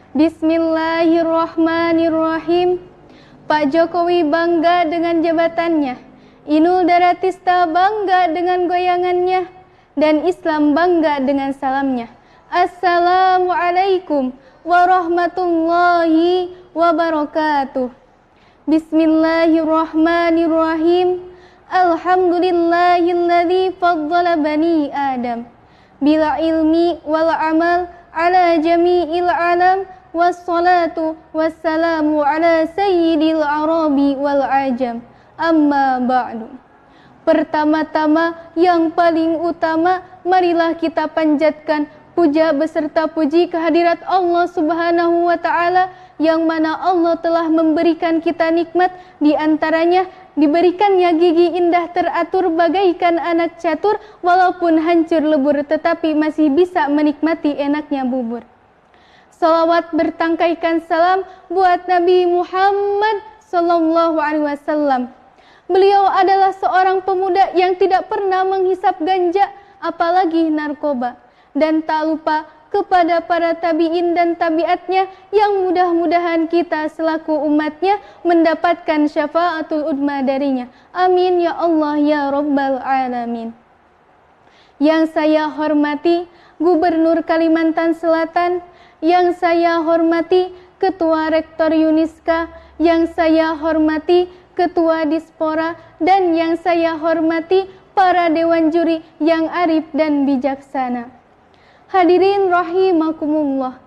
Bismillahirrahmanirrahim. Pak Jokowi bangga dengan jabatannya, Inul Daratista bangga dengan goyangannya, dan Islam bangga dengan salamnya. Assalamualaikum warahmatullahi wabarakatuh. Bismillahirrahmanirrahim. Alhamdulillahilladzi faddala bani Adam bil ilmi wal amal ala jami'il alam. Wassalatu wassalamu ala sayyidil arabi wal ajam. Amma ba'du. Pertama-tama yang paling utama, marilah kita panjatkan puja beserta puji kehadirat Allah Subhanahu wa ta'ala, yang mana Allah telah memberikan kita nikmat, di antaranya diberikannya gigi indah teratur bagaikan anak catur, walaupun hancur lebur tetapi masih bisa menikmati enaknya bubur. Salawat bertangkaikan salam buat Nabi Muhammad sallallahu alaihi wasallam. Beliau adalah seorang pemuda yang tidak pernah menghisap ganja, apalagi narkoba. Dan tak lupa kepada para tabi'in dan tabi'atnya, yang mudah-mudahan kita selaku umatnya mendapatkan syafaatul udma darinya. Amin ya Allah ya Rabbal Alamin. Yang saya hormati Gubernur Kalimantan Selatan, yang saya hormati Ketua Rektor Uniska, yang saya hormati Ketua Dispora, dan yang saya hormati para Dewan Juri yang arif dan bijaksana. Hadirin rahimakumullah.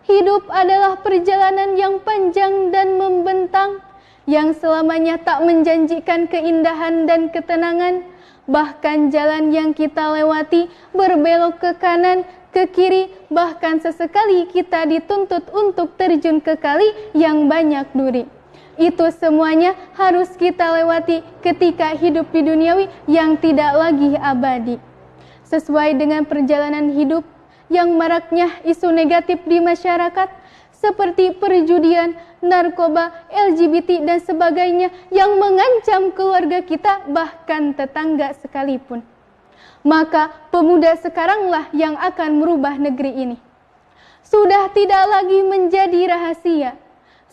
Hidup adalah perjalanan yang panjang dan membentang, yang selamanya tak menjanjikan keindahan dan ketenangan. Bahkan jalan yang kita lewati berbelok ke kanan, ke kiri, bahkan sesekali kita dituntut untuk terjun ke kali yang banyak duri. Itu semuanya harus kita lewati ketika hidup di duniawi yang tidak lagi abadi. Sesuai dengan perjalanan hidup yang maraknya isu negatif di masyarakat, seperti perjudian, narkoba, LGBT, dan sebagainya yang mengancam keluarga kita, bahkan tetangga sekalipun. Maka pemuda sekaranglah yang akan merubah negeri ini. Sudah tidak lagi menjadi rahasia,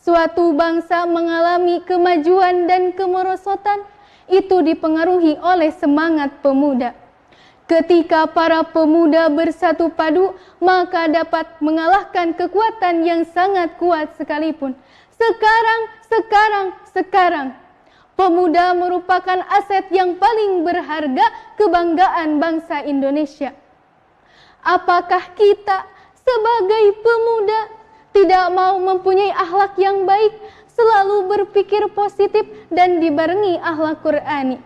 suatu bangsa mengalami kemajuan dan kemerosotan itu dipengaruhi oleh semangat pemuda. Ketika para pemuda bersatu padu, maka dapat mengalahkan kekuatan yang sangat kuat sekalipun. Sekarang, pemuda merupakan aset yang paling berharga, kebanggaan bangsa Indonesia. Apakah kita sebagai pemuda tidak mau mempunyai akhlak yang baik, selalu berpikir positif dan dibarengi akhlak Qur'ani?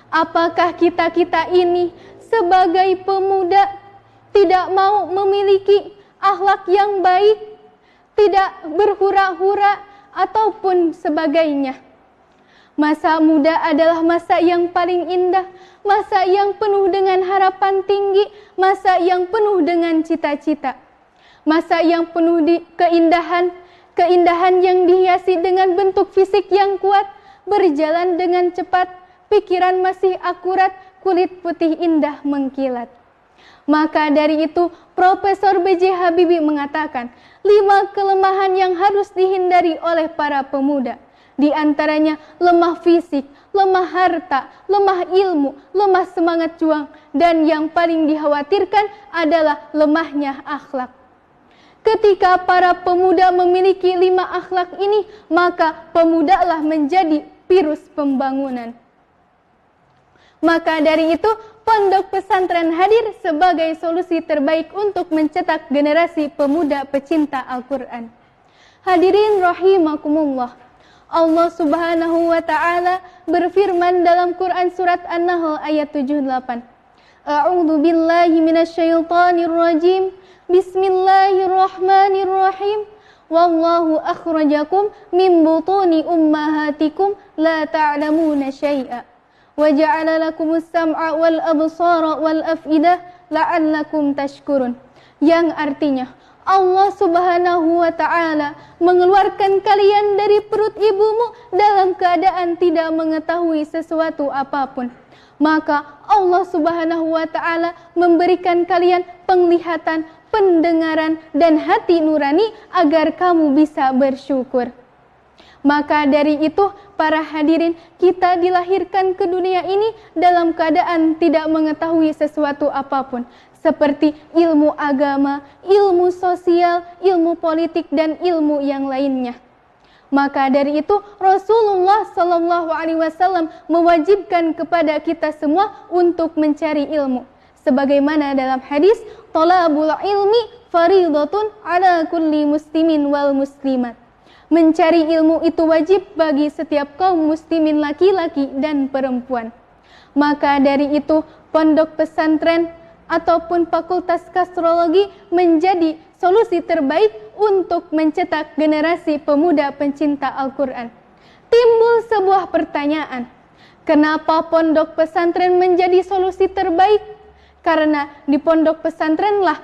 Apakah kita ini sebagai pemuda tidak mau memiliki akhlak yang baik, tidak berhura-hura ataupun sebagainya? Masa muda adalah masa yang paling indah, masa yang penuh dengan harapan tinggi, masa yang penuh dengan cita-cita, masa yang penuh keindahan yang dihiasi dengan bentuk fisik yang kuat, berjalan dengan cepat, pikiran masih akurat, kulit putih indah mengkilat. Maka dari itu, Profesor B.J. Habibie mengatakan 5 kelemahan yang harus dihindari oleh para pemuda. Di antaranya lemah fisik, lemah harta, lemah ilmu, lemah semangat juang, dan yang paling dikhawatirkan adalah lemahnya akhlak. Ketika para pemuda memiliki 5 akhlak ini, maka pemudalah menjadi virus pembangunan. Maka dari itu, Pondok Pesantren hadir sebagai solusi terbaik untuk mencetak generasi pemuda pecinta Al-Quran. Hadirin rahimakumullah. Allah Subhanahu wa ta'ala berfirman dalam Quran surat An-Nahl ayat 78. A'udzu billahi minasyaitonir rajim. Bismillahirrahmanirrahim. Wallahu akhrajakum min butuni ummahatikum la ta'lamuna syai'a. Wa ja'ala lakumus sam'a wal absara wal af'idah la'allakum tashkurun. Yang artinya, Allah Subhanahu wa ta'ala mengeluarkan kalian dari perut ibumu dalam keadaan tidak mengetahui sesuatu apapun. Maka Allah Subhanahu wa ta'ala memberikan kalian penglihatan, pendengaran, dan hati nurani agar kamu bisa bersyukur. Maka dari itu, para hadirin, kita dilahirkan ke dunia ini dalam keadaan tidak mengetahui sesuatu apapun, seperti ilmu agama, ilmu sosial, ilmu politik, dan ilmu yang lainnya. Maka dari itu, Rasulullah SAW mewajibkan kepada kita semua untuk mencari ilmu. Sebagaimana dalam hadis, "Thalabul ilmi faridatun ala kulli muslimin wal muslimat." Mencari ilmu itu wajib bagi setiap kaum muslimin laki-laki dan perempuan. Maka dari itu, pondok pesantren ataupun fakultas kastrologi menjadi solusi terbaik untuk mencetak generasi pemuda pencinta Al-Quran. Timbul sebuah pertanyaan, kenapa pondok pesantren menjadi solusi terbaik? Karena di pondok pesantrenlah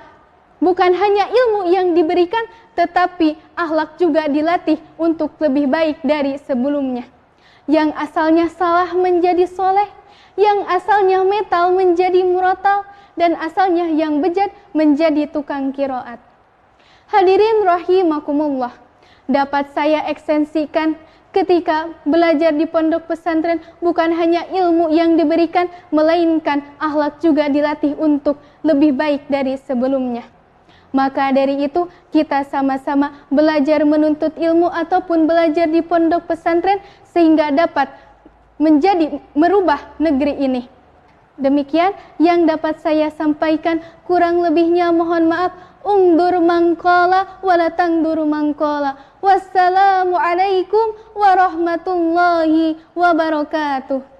bukan hanya ilmu yang diberikan, tetapi akhlak juga dilatih untuk lebih baik dari sebelumnya. Yang asalnya salah menjadi soleh, yang asalnya metal menjadi murotal, dan asalnya yang bejat menjadi tukang kiroat. Hadirin rahimakumullah, dapat saya ekstensikan ketika belajar di pondok pesantren bukan hanya ilmu yang diberikan, melainkan akhlak juga dilatih untuk lebih baik dari sebelumnya. Maka dari itu, kita sama-sama belajar menuntut ilmu ataupun belajar di pondok pesantren sehingga dapat merubah negeri ini. Demikian yang dapat saya sampaikan, kurang lebihnya mohon maaf. Ungdur mangqala wala tangdur mangqala. Wassalamualaikum warahmatullahi wabarakatuh.